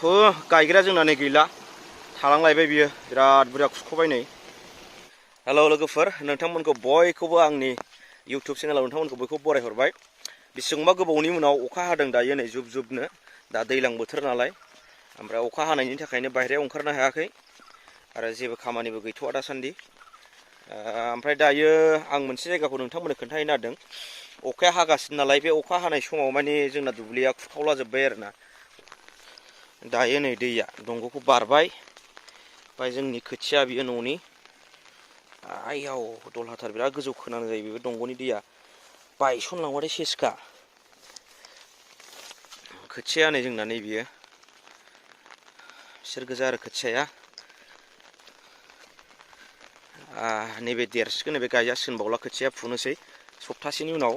गायग्रा जोंना नै गैला थालांलायबाय बियो बिराद बुरजा खुरख'बाय नै। हेल' लोगोफोर, नोंथांमोनखौ बयखौबो आंनि इउटुब चेनेलाव नोंथांमोनखौ बयखौबो बरायहरबाय। बेसेबांबा गोबावनि उनाव अखा हादों दायो नै जुब जुबनो, दा दैज्लां बोथोर नालाय, ओमफ्राय अखा हानायनि थाखायनो बाहेरायाव ओंखारनो हायाखै आरो जेबो खामानिबो गैथ'वा दासान्दि। ओमफ्राय दायो आं मोनसे जायगाखौ नोंथांमोननो खोन्थाहैनो नागिरदों। अखाया हागासिनो नालाय, बे अखा हानाय समाव माने जोंना दुब्लिया खुरखावलाजोब्बाय आरोना। दायो नै दैया दंग'खौ बारबाय, ओमफ्राय जोंनि खोथिया बियो न'नि आइयाव दलहाथार बिराद गोजौ खोनांगौ जायो बेबो दंग'नि दैया बायसनलांबाथाय सेसखा। खोथिया नै जोंना नै बियो बिसोर गोजा आरो खोथियाया नैबे देरसिगोन, नैबे गायजासिगोन बावला खोथिया फुनोसै सप्तासेनि उनाव।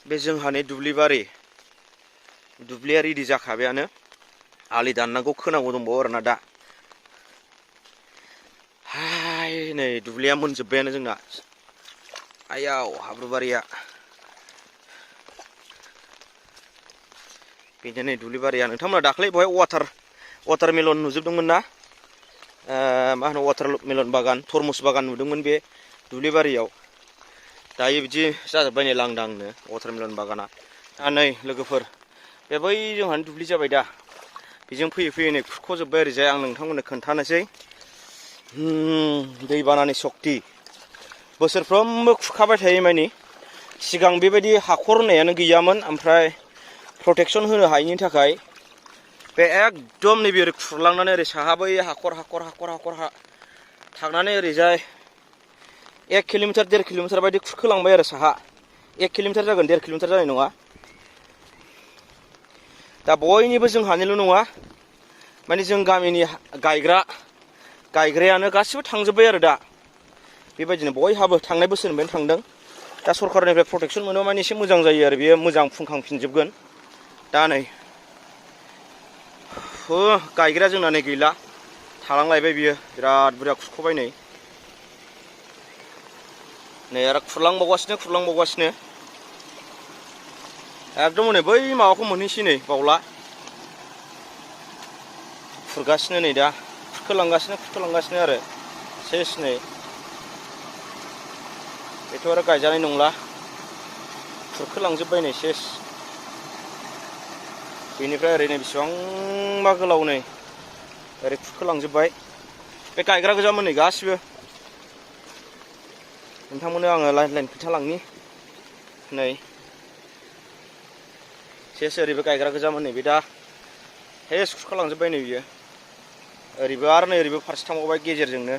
बे जोंहानि दुब्लिया रेडि जाखाबायानो, आलि दाननांगौ खोनांगौ दंबावो आरोना दा। हाय नै दुब्लिया मोनजोब्बायानो जोंना, आइयाव हाब्रुबारिया। बेनो नै दुब्लिबारिया। नोंथांमोना दाख्लै बहाय वाटारमेलन नुजोबदोंमोन ना? मा होनो वाटारमेलन बागान, थरमुस बागान नुदोंमोन बे दुब्लिबारियाव। दायो बिदि जाजोब्बाय नै लांदांनो वाटारमेलन बागाना। नै लोगोफोर, बे बै जोंहानि दुब्लि जाबाय दा, बेजों फैयै फैयै नै खुरख'जोब्बाय ओरैजाय। आं नोंथांमोननो खोन्थानोसै। दैबानानि सक्ति बोसोरफ्रोमबो खुरखाबाय थायो मानि। सिगां बेबायदि हाखर होननायानो गैयामोन, ओमफ्राय प्रटेकसन होनो हायिनि थाखाय बे एकदम नैबे ओरै खुरलांनानै ओरै साहा बै हाखर थांनानै ओरैजाय 1 किल'मिटार 1.5 किल'मिटार बायदि खुरखोलांबाय आरो साहा। 1 किल'मिटार जागोन, 1.5 किल'मिटार जानाय नङा। दा बयनिबो जोंहानिल' नङा, माने जों गामिनि गायग्रायानो गासिबो थांजोब्बाय आरो दा। बेबायदिनो बयहाबो थांनाय बोसोरनिफ्रायनो थांदों। दा सरकारनिफ्राय प्रटेकसन मोनो माने एसे मोजां जायो आरो, बेयो मोजां फुंखांफिनजोबगोन। दा नै गायग्राया जोंना नै गैला थालांलायबाय बियो बिराद बुरजा खुरख'बाय नै आरो खुरलांबावगासिनो एकदम नै बै माबाखौ मोनहैसै नै बावला खुरगासिनो नै दा खुरखोलांगासिनो आरो सेस नै बेथ' आरो गायजानाय नंला, खुरखोलांजोब्बाय नै सेस। बेनिफ्राय ओरै नै बेसेबांबा गोलाव नै ओरै खुरखोलांजोब्बाय। बे गायग्रा गोजामोन नै गासिबो। नोंथांमोननो आङो लाइन खोन्थालांनि। नै सेस ओरैबो गायग्रा गोजामोन नै, बे दा सेस खुरखालांजोब्बाय नै बियो। ओरैबो आरो नै ओरैबो फारसे थांबावबाय गेजेरजोंनो।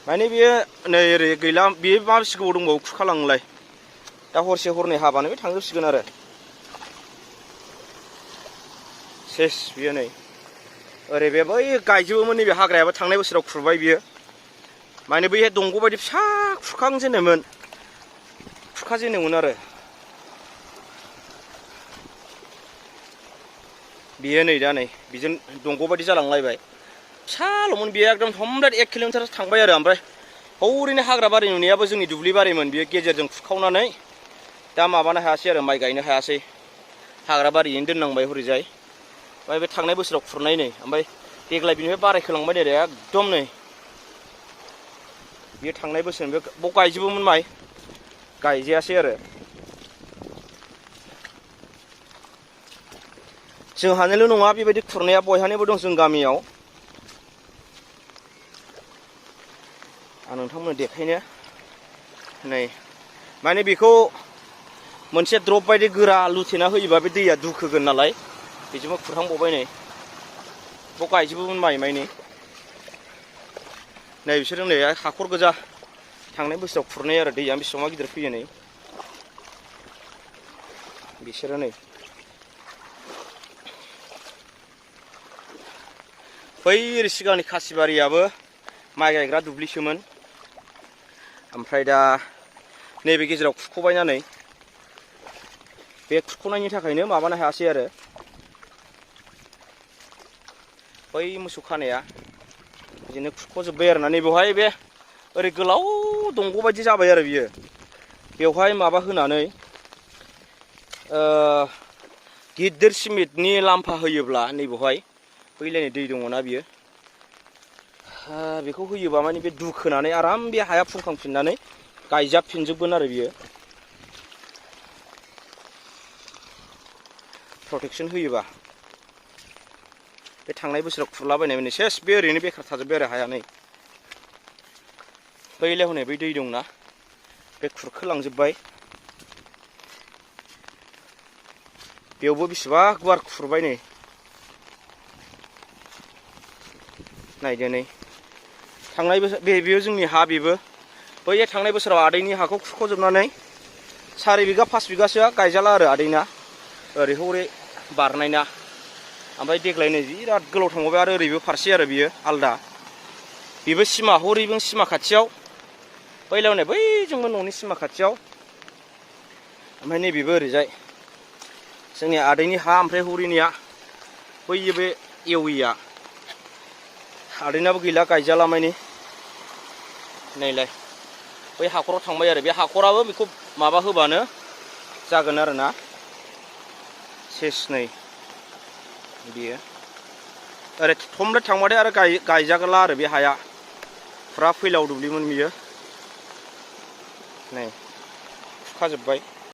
माने बेयो नै ओरै गैला, बेयो मा बेसे गोबाव दंबावो खुरखालांनोलाय। दा हरसे हरनै हाबानो बे थांजोबसिगोन आरो सेस बियो नै। ओरै बे बै गायजोबोमोन नैबे हाग्रायाबो थांनाय बोसोराव खुरबाय बियो। माने बैहाय दंग' बायदि फिसा खुरखाजेनोमोन आरो बियो नै दा नै बिजों दंग' बायदि जालांलायबाय। फिसाल'मोन बेयो एकदम कमप्लिट 1 किल'मिटारसो थांबाय आरो, ओमफ्राय हौरैनो हाग्रा बारि नुनायाबो जोंनि दुब्लि बारिमोन, बियो गेजेरजों खुरखावनानै दा माबानो हायासै आरो, माइ गायनो हायासै, हाग्रा बारियैनो दोननांबाय हरैजाय। ओमफ्राय बे थांनाय बोसोराव खुरनाय नै, ओमफ्राय देग्लाय बिनिफ्राय बारायखोलांबाय नै एकदम नै बियो थांनाय बोसोरनिफ्राय बाव गायजोबोमोन माइ, गायजायासै आरो। जोंहानिल' नङा बेबायदि खुरनाया, बयहानिबो दं जों गामियाव। आं नोंथांमोननो देखायनो नै, माने बेखौ मोनसे द्रप बायदि गोरा लुथेना होयोबा बे दैया दुखोगोन नालाय, बेजोंबो खुरखांबावबाय नै। बाव गायजोबोमोन माइ माइनि। नै बिसोरो नै हाखर गोजा थांनाय बोसोराव खुरनाय आरो, दैया बेसेबांबा गिदिर फैयो नै बिसोरो नै। बै ओरै सिगांनि खासिबारियाबो माइ गायग्रा दुब्लिसोमोन, ओमफ्राय दा नैबे गेजेराव खुरख'बायना नै, बे खुरख'नायनि थाखायनो माबानो हायासै आरो, बै मोसौ खानाया बिदिनो खुरख'जोब्बाय आरोना। नै बेवहाय बे ओरै गोलाव दंग' बायदि जाबाय आरो बियो बेवहाय माबा होनानै गिदिर सिमेन्टनि लाम्फा होयोब्ला नैबेवहाय बैलायनि दै दङना बियो बेखौ होयोबा माने बे दुखोनानै आराम बे हाया फुंखांफिननानै गायजाबफिनजोबगोन आरो बियो प्रटेक्सन होयोबा बे थांनाय बोसोराव खुरलाबायनाय माने सेस बे ओरैनो बेखार थाजोब्बाय आरो हाया नै बैलाय हनै बै दै दंना बे खुरखोलांजोब्बाय बेयावबो बेसेबा गुवार खुरबाय नै नायदो नै थांनाय बोसोर बेयो जोंनि हा बेबो बै थांनाय बोसोराव आदैनि हाखौ खुरख'जोबनानै 4 बिगा 5 बिगासोआ गायजाला आरो आदैना ओरै हरै बारनायना ओमफ्राय देग्लाय नै बिराद गोलाव थांबाय आरो ओरैबो फारसे आरो बियो आलदा बेबो सिमा हरैबो सिमा खाथियाव बैलाय हनै बैजोंबो न'नि सिमा खाथियाव ओमफ्राय नैबेबो ओरैजाय जोंनि आदैनि हा ओमफ्राय हरैनिया बैयो बे एविया आदैनाबो गैला गायजाला मानि नैलाय बै हाखराव थांबाय आरो बे हाखराबो बेखौ माबा होबानो जागोन आरो ना सेस नै बियो ओरै थमब्लेट थांबाथाय आरो गायजागोनला आरो बे हाया फुरा फैलाव दुब्लिमोन बियो नै खुरखाजोब्बाय